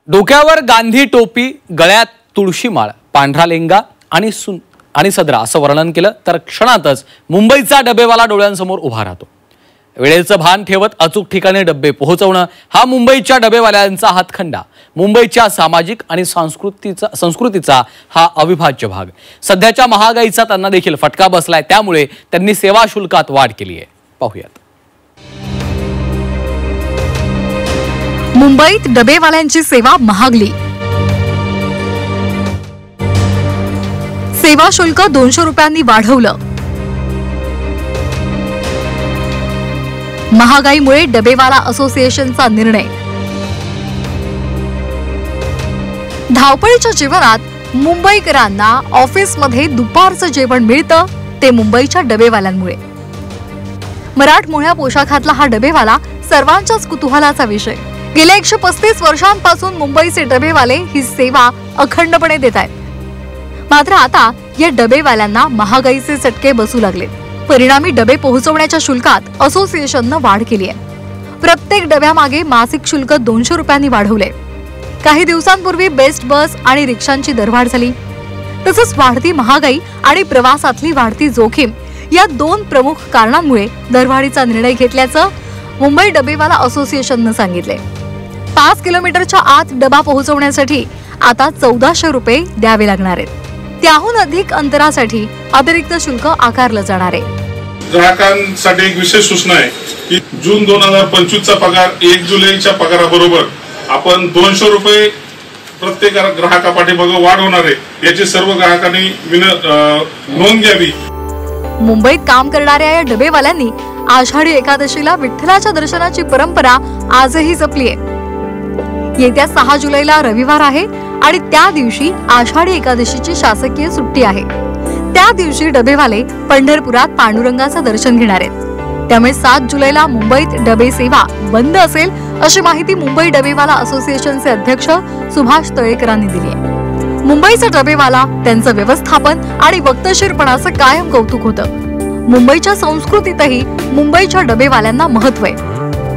डोक्यावर गांधी टोपी, गळ्यात तुळशी माळ, पांढरा लेंगा आणि सदरा असं वर्णन केलं तर क्षणातच मुंबईचा डबेवाला डोळ्यांसमोर उभा राहतो। वेळेचं भान ठेवत अचूक ठिकाणी डबे पोहोचवणं हा मुंबईच्या डबेवाल्यांचा हातखंडा, मुंबईच्या सामाजिक आणि संस्कृतीचा हा अविभाज्य भाग। सध्याच्या महागाईचा त्यांना देखील फटका बसलाय, त्यामुळे त्यांनी सेवा शुल्कात वाढ केली आहे। पाहूयात। मुंबईत डबेवाल्यांची सेवा महागली। सेवा शुल्क 200 रुपयांनी वाढवलं। महागाईमुळे डबेवाला असोसिएशनचा निर्णय। धावपळीच्या जीवनात मुंबईकरांना ऑफिसमध्ये दुपारचं जेवण मिळतं ते मुंबईच्या डबेवाल्यांमुळे। मराठमोळ्या पोशाखातला हा डबेवाला सर्वांच्याच कुतूहलाचा विषय। गेल्या 135 वर्षांपासून मुंबईचे डबेवाले ही सेवा अखंडपणे देत आहेत। मात्र आता या डबेवाल्यांना महागाईचे चटके बसू लागले। परिणामी डबे पोहोचवण्याच्या शुल्कात असोसिएशनने वाढ केली आहे। प्रत्येक डब्यामागे मासिक शुल्क 200 रुपयांनी वाढवले। काही दिवसांपूर्वी बेस्ट बस आणि रिक्षांची दरवाढ झाली। तसंच वाढती महागाई आणि प्रवासातली वाढती जोखीम या दोन प्रमुख कारणांमुळे दरवाढीचा निर्णय घेतल्याचं मुंबई डबेवाला असोसिएशनने सांगितले। 5 किलोमीटरच्या आत डबा पोहोचवण्यासाठी आता 1400 रुपये द्यावे लागणार आहेत। त्याहून अधिक अंतरासाठी अतिरिक्त शुल्क आकारलं जाणार आहे। ग्राहकांसाठी एक विशेष सूचना आहे की जून 2025 चा पगार 1 जुलैच्या पगाराबरोबर आपण 200 रुपये प्रत्येक ग्राहकापाठीमागे वाढ होणार आहे, याची सर्व ग्राहकांनी नोंद घ्यावी। मुंबईत काम करणाऱ्या या डबेवाल्यांनी आषाढी एकादशीला विठ्ठलाच्या दर्शनाची परंपरा आजही जपली आहे। येत्या 6 जुलैला रविवार आहे आणि त्या दिवशी आषाढी एकादशीची शासकीय सुट्टी आहे। त्या दिवशी डबेवाले पंढरपुरात पांडुरंगाचं दर्शन घेणार आहेत। त्यामुळे 7 जुलैला मुंबईत डबे सेवा बंद असेल अशी माहिती मुंबई डबेवाला असोसिएशनचे अध्यक्ष सुभाष तळेकरांनी दिली आहे। मुंबईचा डबेवाला, त्यांचं व्यवस्थापन आणि वक्तशीरपणाचं कायम कौतुक होतं। मुंबईच्या संस्कृतीतही मुंबईच्या डबेवाल्यांना महत्त्व आहे।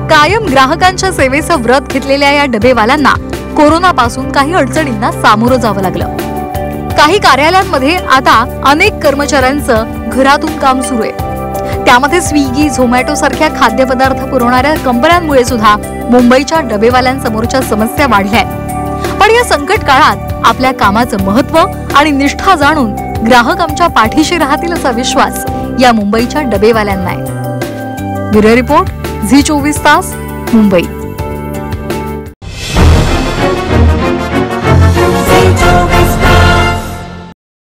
कायम ग्राहकांच्या सेवेचं व्रत घेतलेल्या या डबेवाल्यांना कोरोनापासून काही अडचणींना सामोरं जावं लागलं। काही कार्यालयांमध्ये आता अनेक कर्मचाऱ्यांचं घरातून काम सुरू आहे। त्यामध्ये स्विगी, झोमॅटो सारख्या खाद्यपदार्थ पुरवणाऱ्या कंपन्यांमुळे सुद्धा मुंबईच्या डबेवाल्यांसमोरच्या समस्या वाढल्या आहेत। पण या संकट काळात आपल्या कामाचं महत्त्व आणि निष्ठा जाणून ग्राहक आमच्या पाठीशी राहतील असा विश्वास या मुंबईच्या डबेवाल्यांना आहे। ब्युरो रिपोर्ट, झी 24 तास, मुंबई।